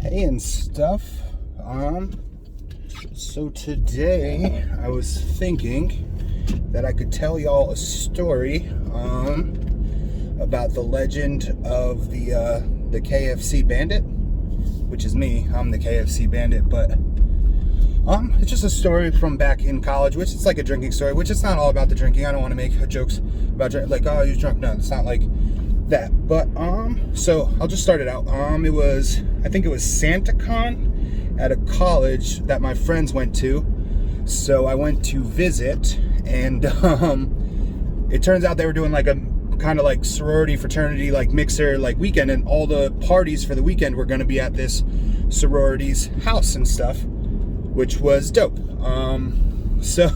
Hey and stuff. So today I was thinking that I could tell y'all a story about the legend of the KFC Bandit, which is me. I'm the KFC Bandit, but it's just a story from back in college, which it's like a drinking story, which it's not all about the drinking. I don't want to make jokes about like, oh, you're drunk. No, it's not like that. But so I'll just start it out. I think it was SantaCon at a college that my friends went to. So I went to visit, and it turns out they were doing like a kind of like sorority fraternity like mixer like weekend, and all the parties for the weekend were going to be at this sorority's house and stuff, which was dope. So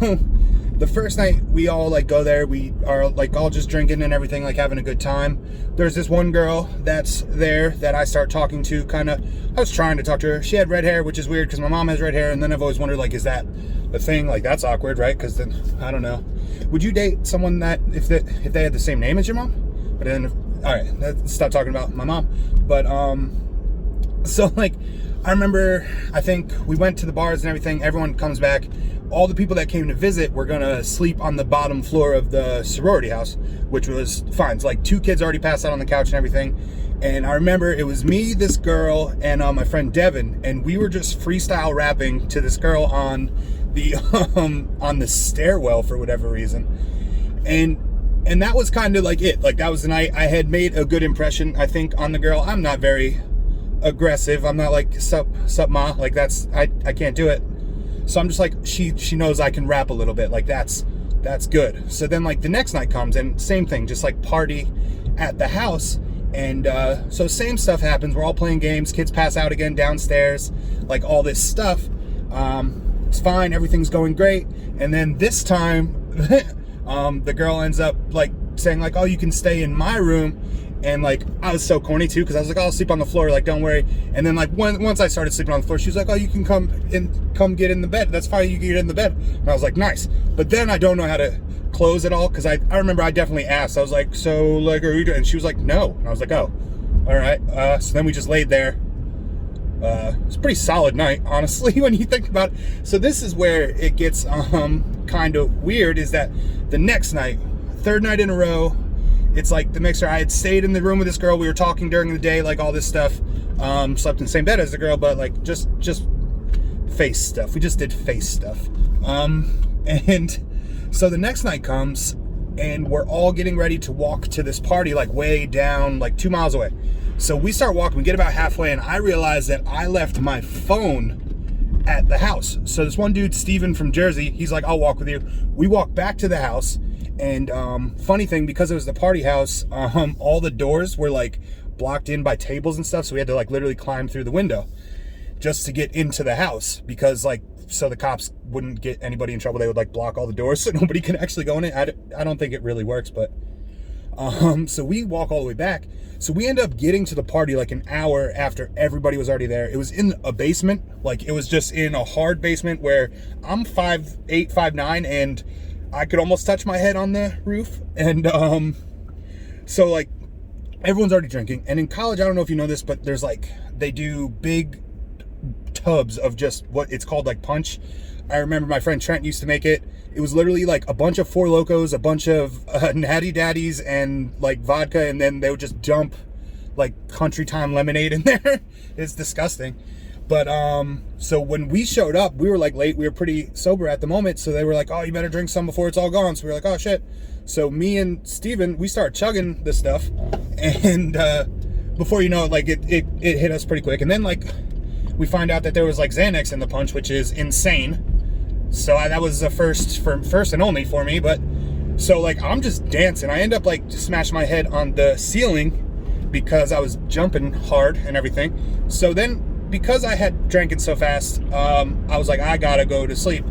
the first night we all like go there, we are like all just drinking and everything, like having a good time. There's this one girl that's there that I start talking to, I was trying to talk to her. She had red hair, which is weird because my mom has red hair, and then I've always wondered, like, is that a thing? Like, that's awkward, right? Because then, I don't know. Would you date someone that, if they had the same name as your mom? But then, all right, let's stop talking about my mom. But, so like, I remember, I think we went to the bars and everything. Everyone comes back. All the people that came to visit were gonna sleep on the bottom floor of the sorority house, which was fine. It's like 2 kids already passed out on the couch and everything. And I remember it was me, this girl, and my friend Devin, and we were just freestyle rapping to this girl on the stairwell for whatever reason. And that was kind of like it. Like, that was the night. I had made a good impression, I think, on the girl. I'm not very aggressive. I'm not like sup ma, like that's I can't do it. So I'm just like, she knows I can rap a little bit, like that's good. So then like the next night comes, and same thing, just like party at the house. And so same stuff happens. We're all playing games, kids pass out again downstairs, like all this stuff. It's fine, everything's going great. And then this time the girl ends up like saying like, oh, you can stay in my room. And like, I was so corny too, because I was like, oh, I'll sleep on the floor, like, don't worry. And then like once I started sleeping on the floor, she was like, oh, you can come get in the bed, that's fine, you can get in the bed. And I was like, nice. But then I don't know how to close it all, because I remember I definitely asked. I was like, so like, are you doing? And she was like, no. And I was like, oh, all right. So then we just laid there. It's a pretty solid night, honestly, when you think about it. So this is where it gets kind of weird, is that the next night, 3rd night in a row, it's like the mixer. I had stayed in the room with this girl. We were talking during the day, like all this stuff. Slept in the same bed as the girl, but like just face stuff. We just did face stuff. And so the next night comes, and we're all getting ready to walk to this party, like way down, like 2 miles away. So we start walking. We get about halfway, and I realize that I left my phone at the house. So this one dude, Steven from Jersey, he's like, I'll walk with you. We walk back to the house. And funny thing, because it was the party house, all the doors were like blocked in by tables and stuff, so we had to like literally climb through the window just to get into the house, because like, so the cops wouldn't get anybody in trouble. They would like block all the doors so nobody could actually go in it. I don't think it really works, but so we walk all the way back. So we end up getting to the party like an hour after everybody was already there. It was in a basement, like it was just in a hard basement where I'm 5'8", 5'9", and I could almost touch my head on the roof. And so like everyone's already drinking. And in college, I don't know if you know this, but there's like, they do big tubs of just what it's called like punch. I remember my friend Trent used to make it. It was literally like a bunch of Four Locos, a bunch of Natty Daddies, and like vodka, and then they would just dump like Country Time lemonade in there. It's disgusting. But so when we showed up, we were like late. We were pretty sober at the moment, so they were like, oh, you better drink some before it's all gone. So we were like, oh shit. So me and Steven, we start chugging this stuff, and before you know it, like it hit us pretty quick. And then like we find out that there was like Xanax in the punch, which is insane. So that was the first and only for me. But so like I'm just dancing. I end up like smashing my head on the ceiling because I was jumping hard and everything. So then, because I had drank it so fast, I was like, I gotta go to sleep.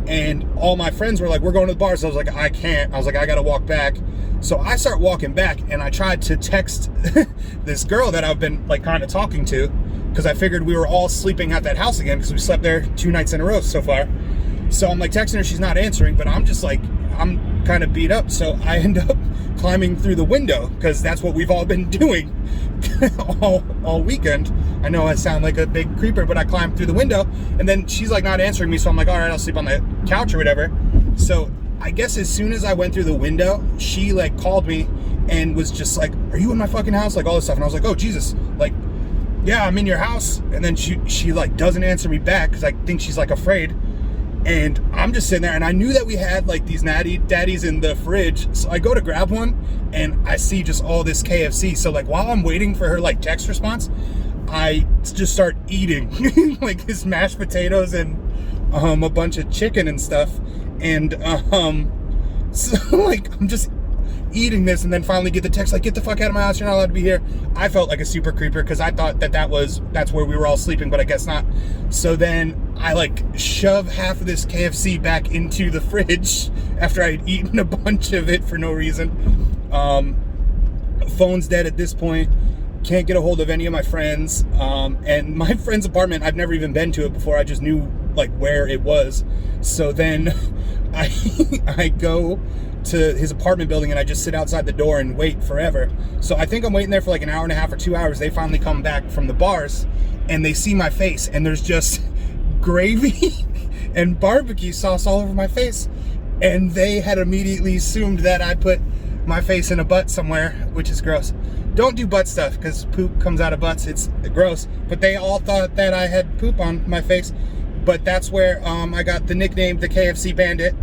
And all my friends were like, we're going to the bar. So I was like, I can't. I was like, I gotta walk back. So I start walking back, and I tried to text this girl that I've been like kind of talking to, because I figured we were all sleeping at that house again, because we slept there 2 nights in a row so far. So I'm like texting her, she's not answering, but I'm just like, I'm kind of beat up. So I end up climbing through the window because that's what we've all been doing all weekend. I know I sound like a big creeper, but I climbed through the window, and then she's like not answering me. So I'm like, all right, I'll sleep on the couch or whatever. So I guess as soon as I went through the window, she like called me and was just like, are you in my fucking house? Like all this stuff. And I was like, oh Jesus, like, yeah, I'm in your house. And then she like doesn't answer me back because I think she's like afraid. And I'm just sitting there, and I knew that we had like these natty daddies in the fridge. So I go to grab one, and I see just all this KFC. So like while I'm waiting for her like text response, I just start eating like this mashed potatoes and a bunch of chicken and stuff. And so like I'm just eating this, and then finally get the text like, get the fuck out of my house, you're not allowed to be here. I felt like a super creeper because I thought that's where we were all sleeping, but I guess not. So then I like shove half of this KFC back into the fridge after I'd eaten a bunch of it for no reason. Phone's dead at this point. Can't get a hold of any of my friends. And my friend's apartment, I've never even been to it before. I just knew like where it was. So then I go to his apartment building, and I just sit outside the door and wait forever. So I think I'm waiting there for like an hour and a half or 2 hours. They finally come back from the bars, and they see my face, and there's just gravy and barbecue sauce all over my face. And they had immediately assumed that I put my face in a butt somewhere, which is gross. Don't do butt stuff because poop comes out of butts. It's gross. But they all thought that I had poop on my face. But that's where I got the nickname, the KFC Bandit.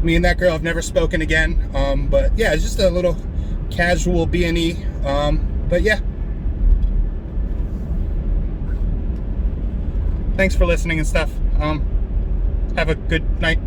Me and that girl have never spoken again. But yeah, it's just a little casual B&E. But yeah. Thanks for listening and stuff. Have a good night.